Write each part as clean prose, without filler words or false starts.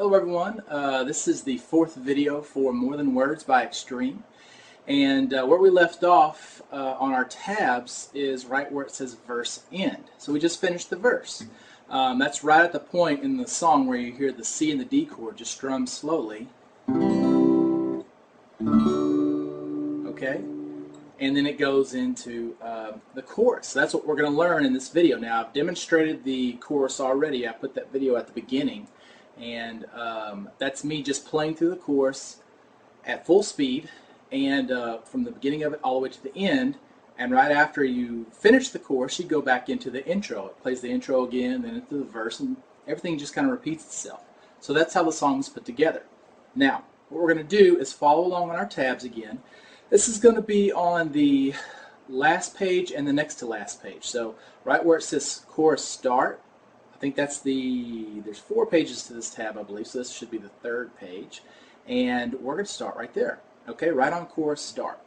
Hello everyone, this is the fourth video for More Than Words by Extreme, and where we left off on our tabs is right where it says verse end. So we just finished the verse. That's right at the point in the song where you hear the C and the D chord just strum slowly. Okay? And then it goes into the chorus. So that's what we're going to learn in this video. Now, I've demonstrated the chorus already. I put that video at the beginning. And that's me just playing through the chorus at full speed, and from the beginning of it all the way to the end. And right after you finish the chorus, you go back into the intro. It plays the intro again, then into the verse, and everything just kind of repeats itself. So that's how the song is put together. Now, what we're going to do is follow along on our tabs again. This is going to be on the last page and the next to last page. So right where it says chorus start, I think that's there's 4 pages to this tab, I believe, so this should be the 3rd page. And we're going to start right there, okay, right on chorus start.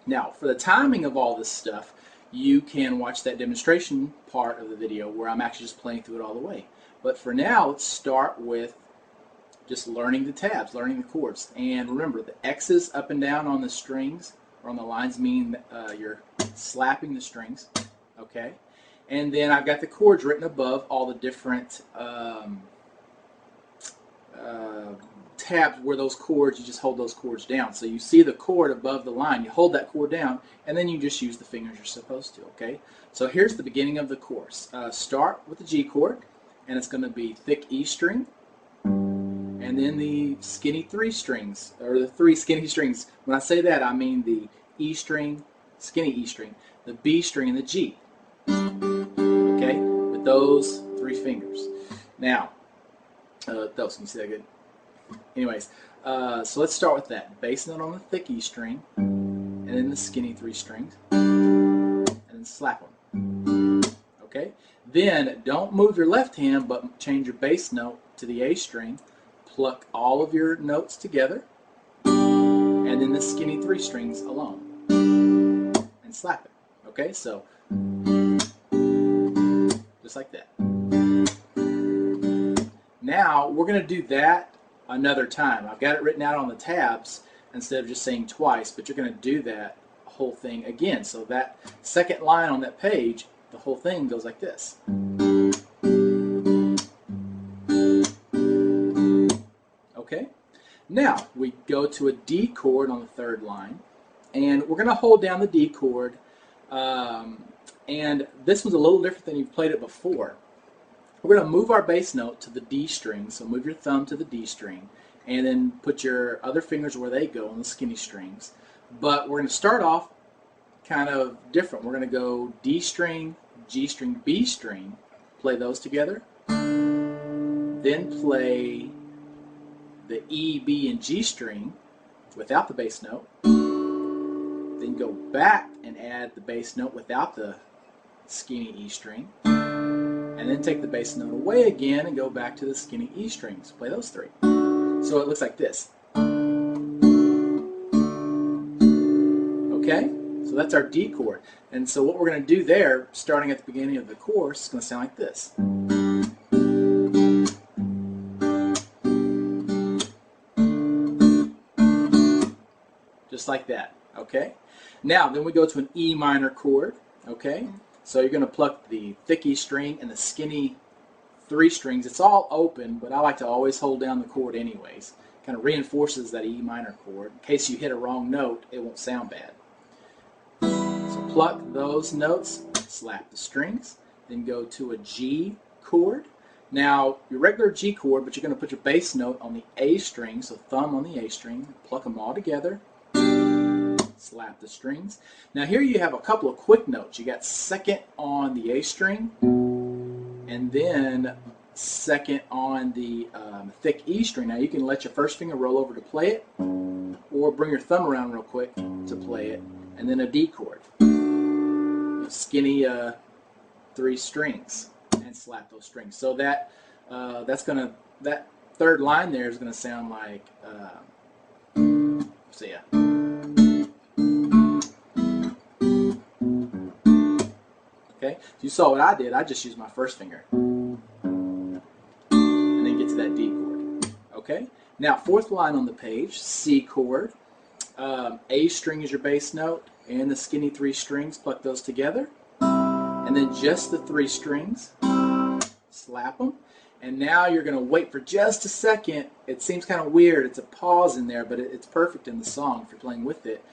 Now, for the timing of all this stuff, you can watch that demonstration part of the video where I'm actually just playing through it all the way. But for now, let's start with just learning the tabs, learning the chords. And remember, the X's up and down on the strings or on the lines mean you're slapping the strings, okay? And then I've got the chords written above all the different tabs where those chords, you just hold those chords down. So you see the chord above the line, you hold that chord down, and then you just use the fingers you're supposed to, okay? So here's the beginning of the chorus. Start with the G chord, and it's going to be thick E string, and then the skinny 3 strings, or the 3 skinny strings. When I say that, I mean the E string, skinny E string, the B string, and the G. Okay, with those 3 fingers. Now, those, can you see that good? Anyways, so let's start with that. Bass note on the thick E string, and then the skinny 3 strings, and then slap them. Okay, then don't move your left hand, but change your bass note to the A string. Pluck all of your notes together, and then the skinny 3 strings alone, and slap it. Okay, so just like that. Now we're going to do that another time. I've got it written out on the tabs instead of just saying twice, but you're going to do that whole thing again. So that second line on that page, the whole thing goes like this. Okay? Now we go to a D chord on the 3rd line, and we're going to hold down the D chord. And this one's a little different than you've played it before. We're going to move our bass note to the D string, so move your thumb to the D string, and then put your other fingers where they go on the skinny strings. But we're going to start off kind of different. We're going to go D string, G string, B string, play those together, then play the E, B, and G string without the bass note, then go back and add the bass note without the skinny E string, and then take the bass note away again and go back to the skinny E strings. Play those 3. So it looks like this. Okay? So that's our D chord. And so what we're going to do there, starting at the beginning of the chorus, is going to sound like this. Just like that. Okay? Now, then we go to an E minor chord. Okay? So you're going to pluck the thick E string and the skinny 3 strings. It's all open, but I like to always hold down the chord anyways. Kind of reinforces that E minor chord. In case you hit a wrong note, it won't sound bad. So pluck those notes, slap the strings, then go to a G chord. Now, your regular G chord, but you're going to put your bass note on the A string, so thumb on the A string, pluck them all together. Slap the strings. Now here you have a couple of quick notes. You got 2nd on the A string, and then 2nd on the thick E string. Now you can let your 1st finger roll over to play it, or bring your thumb around real quick to play it, and then a D chord. Skinny 3 strings, and slap those strings. So that that 3rd line there is gonna sound like so yeah. Okay, so you saw what I did. I just used my 1st finger, and then get to that D chord. Okay? Now, fourth line on the page, C chord. A string is your bass note, and the skinny 3 strings, pluck those together. And then just the 3 strings, slap them. And now you're going to wait for just a second. It seems kind of weird. It's a pause in there, but it's perfect in the song if you're playing with it.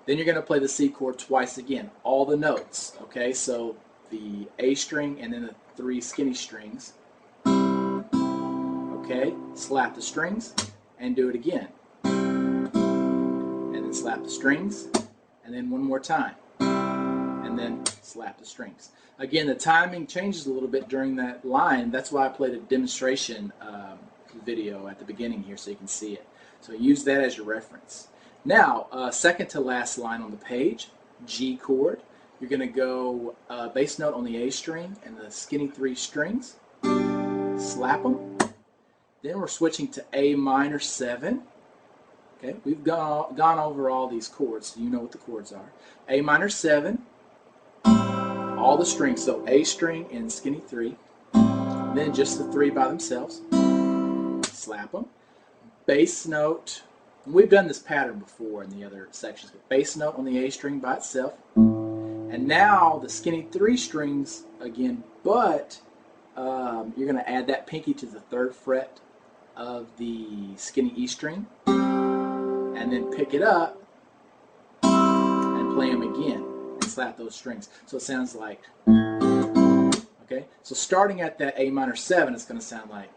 Then you're going to play the C chord twice again, all the notes. Okay, so the A string and then the 3 skinny strings. Okay, slap the strings and do it again. And then slap the strings, and then one more time. And then slap the strings. Again, the timing changes a little bit during that line. That's why I played a demonstration video at the beginning here so you can see it. So use that as your reference. Now, second to last line on the page, G chord. You're going to go bass note on the A string and the skinny 3 strings. Slap them. Then we're switching to A minor 7. Okay, we've gone over all these chords, so you know what the chords are. A minor 7. All the strings, so A string and skinny 3, then just the 3 by themselves, slap them. Bass note, we've done this pattern before in the other sections, but bass note on the A string by itself, and now the skinny 3 strings again, but you're going to add that pinky to the 3rd fret of the skinny E string, and then pick it up and play them again. Slap those strings. So it sounds like, okay? So starting at that A minor 7, it's going to sound like,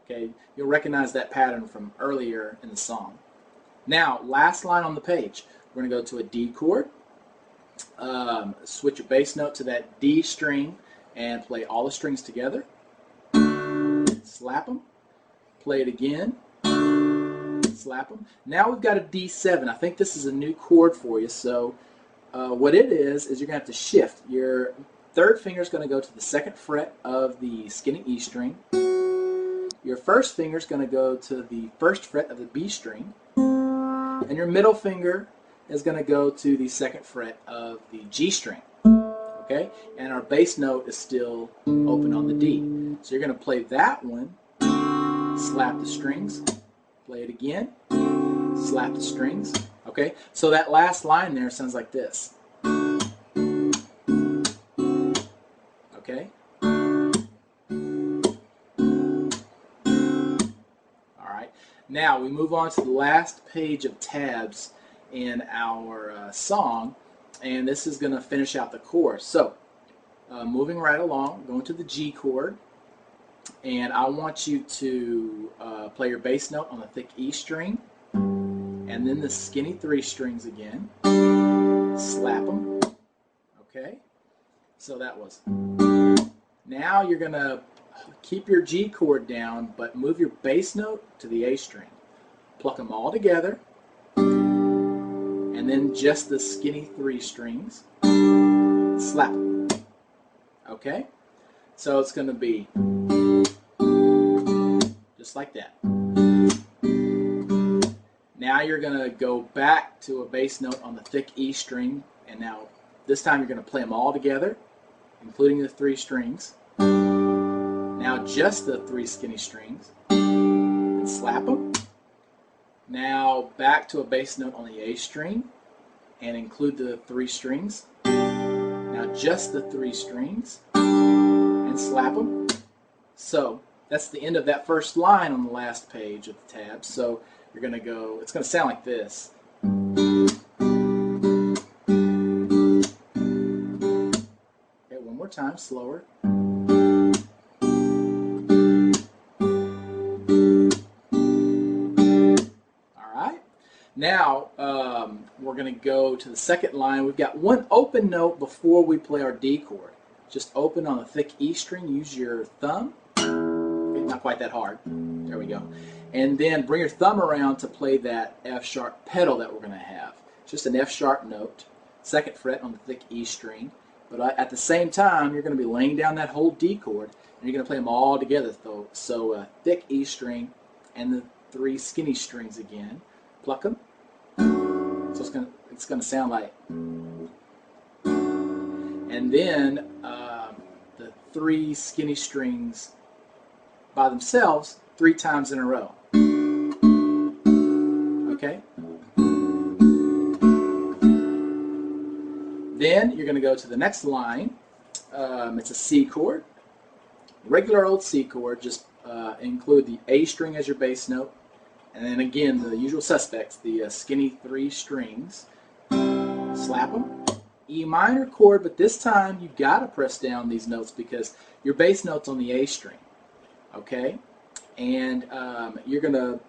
okay? You'll recognize that pattern from earlier in the song. Now, last line on the page, we're going to go to a D chord, switch your bass note to that D string, and play all the strings together. Slap them, play it again, slap them. Now we've got a D7. I think this is a new chord for you. So what it is you're going to have to shift. Your 3rd finger is going to go to the 2nd fret of the skinny E string. Your 1st finger is going to go to the 1st fret of the B string. And your middle finger is going to go to the 2nd fret of the G string. Okay? And our bass note is still open on the D. So you're going to play that one, slap the strings, play it again, slap the strings. Okay, so that last line there sounds like this. Okay. All right. Now we move on to the last page of tabs in our song, and this is going to finish out the chorus. So, moving right along, going to the G chord. And I want you to play your bass note on the thick E string, and then the skinny 3 strings again. Slap them. Okay? So that was. Now you're going to keep your G chord down, but move your bass note to the A string. Pluck them all together, and then just the skinny 3 strings. Slap them. Okay? So it's going to be just like that. Now you're going to go back to a bass note on the thick E string, and now this time you're going to play them all together, including the 3 strings. Now just the 3 skinny strings, and slap them. Now back to a bass note on the A string, and include the 3 strings. Now just the 3 strings, and slap them. So that's the end of that first line on the last page of the tab. So you're going to go, it's going to sound like this. Okay, one more time, slower. All right. Now we're going to go to the second line. We've got one open note before we play our D chord. Just open on the thick E string. Use your thumb. Not quite that hard. There we go. And then bring your thumb around to play that F sharp pedal that we're going to have. Just an F sharp note, 2nd fret on the thick E string. But at the same time, you're going to be laying down that whole D chord, and you're going to play them all together. So thick E string and the 3 skinny strings again. Pluck them. So it's going to sound like. And then the 3 skinny strings by themselves 3 times in a row. Okay? Then you're going to go to the next line. It's a C chord. Regular old C chord, just include the A string as your bass note. And then again, the usual suspects, the skinny 3 strings. Slap them. E minor chord, but this time you got to press down these notes because your bass note's on the A string. Okay? And you're going to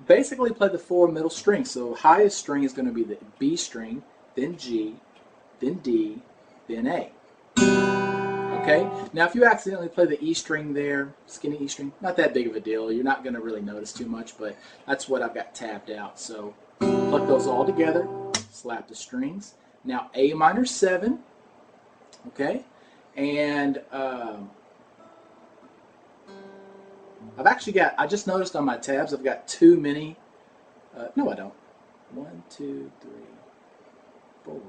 basically play the 4 middle strings. So highest string is going to be the B string, then G, then D, then A. Okay? Now if you accidentally play the E string there, skinny E string, not that big of a deal. You're not going to really notice too much, but that's what I've got tabbed out. So pluck those all together, slap the strings. Now A minor 7, okay? And I just noticed on my tabs I've got too many. No, I don't. 1, 2, 3, 4.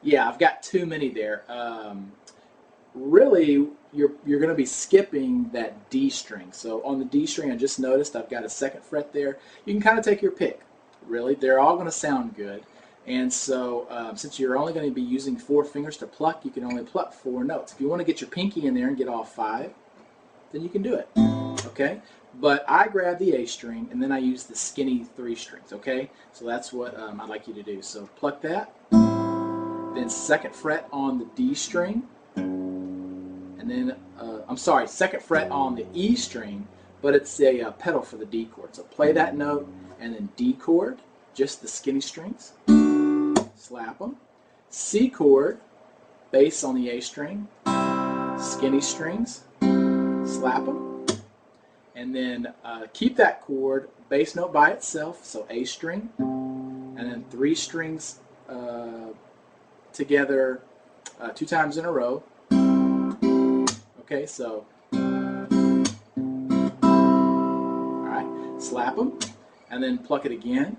Yeah, I've got too many there. Really, you're going to be skipping that D string. So on the D string, I just noticed I've got a 2nd fret there. You can kind of take your pick. Really, they're all going to sound good. And so since you're only going to be using 4 fingers to pluck, you can only pluck 4 notes. If you want to get your pinky in there and get all 5, then you can do it. Okay? But I grab the A string and then I use the skinny 3 strings. Okay? So that's what I'd like you to do. So pluck that. Then 2nd fret on the D string, and then, 2nd fret on the E string, but it's a pedal for the D chord. So play that note, and then D chord, just the skinny strings, slap them. C chord, bass on the A string, skinny strings, slap them. And then keep that chord, bass note by itself, so A string, and then 3 strings together 2 times in a row. Okay, so alright, slap them and then pluck it again.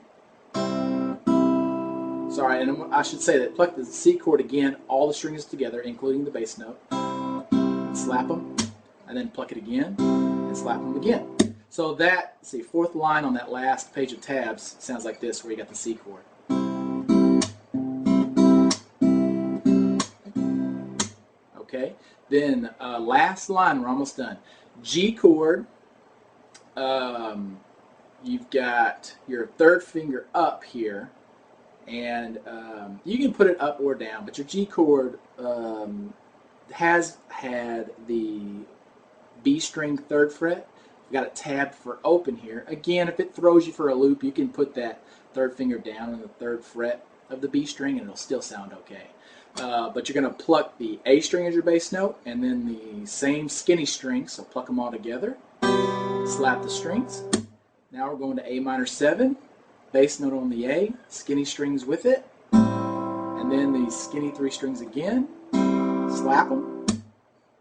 Sorry, and I should say that pluck the C chord again, all the strings together, including the bass note. And slap them, and then pluck it again, and slap them again. So that, see, 4th line on that last page of tabs sounds like this, where you got the C chord. Okay, then last line, we're almost done. G chord, you've got your 3rd finger up here, and you can put it up or down, but your G chord has had the B string 3rd fret. You've got it tabbed for open here. Again, if it throws you for a loop, you can put that 3rd finger down on the 3rd fret of the B string and it'll still sound okay. But you're going to pluck the A string as your bass note and then the same skinny string, so pluck them all together, slap the strings. Now we're going to A minor 7, bass note on the A, skinny strings with it, and then the skinny 3 strings again, slap them,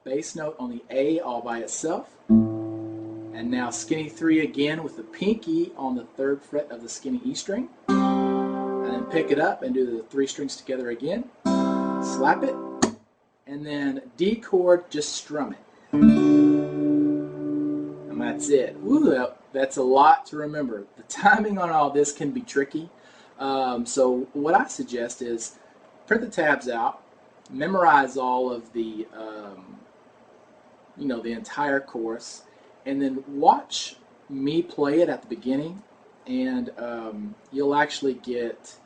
bass note on the A all by itself, and now skinny 3 again with the pinky on the 3rd fret of the skinny E string, and then pick it up and do the 3 strings together again. Slap it, and then D chord, just strum it. And that's it. Ooh, that's a lot to remember. The timing on all this can be tricky. So what I suggest is print the tabs out, memorize all of the, the entire course, and then watch me play it at the beginning, and you'll actually get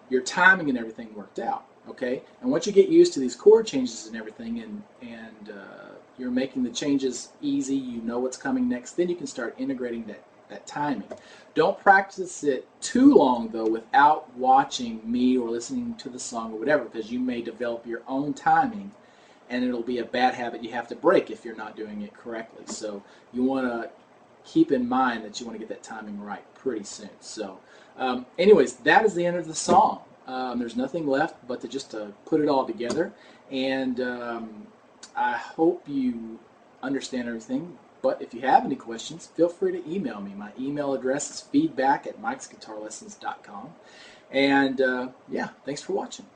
your timing and everything worked out. Okay, and once you get used to these chord changes and everything, and you're making the changes easy, you know what's coming next, then you can start integrating that timing. Don't practice it too long, though, without watching me or listening to the song or whatever, because you may develop your own timing, and it'll be a bad habit you have to break if you're not doing it correctly. So you want to keep in mind that you want to get that timing right pretty soon. So anyways, that is the end of the song. There's nothing left but to just put it all together, and I hope you understand everything. But if you have any questions, feel free to email me. My email address is feedback@mikesguitarlessons.com. And yeah, thanks for watching.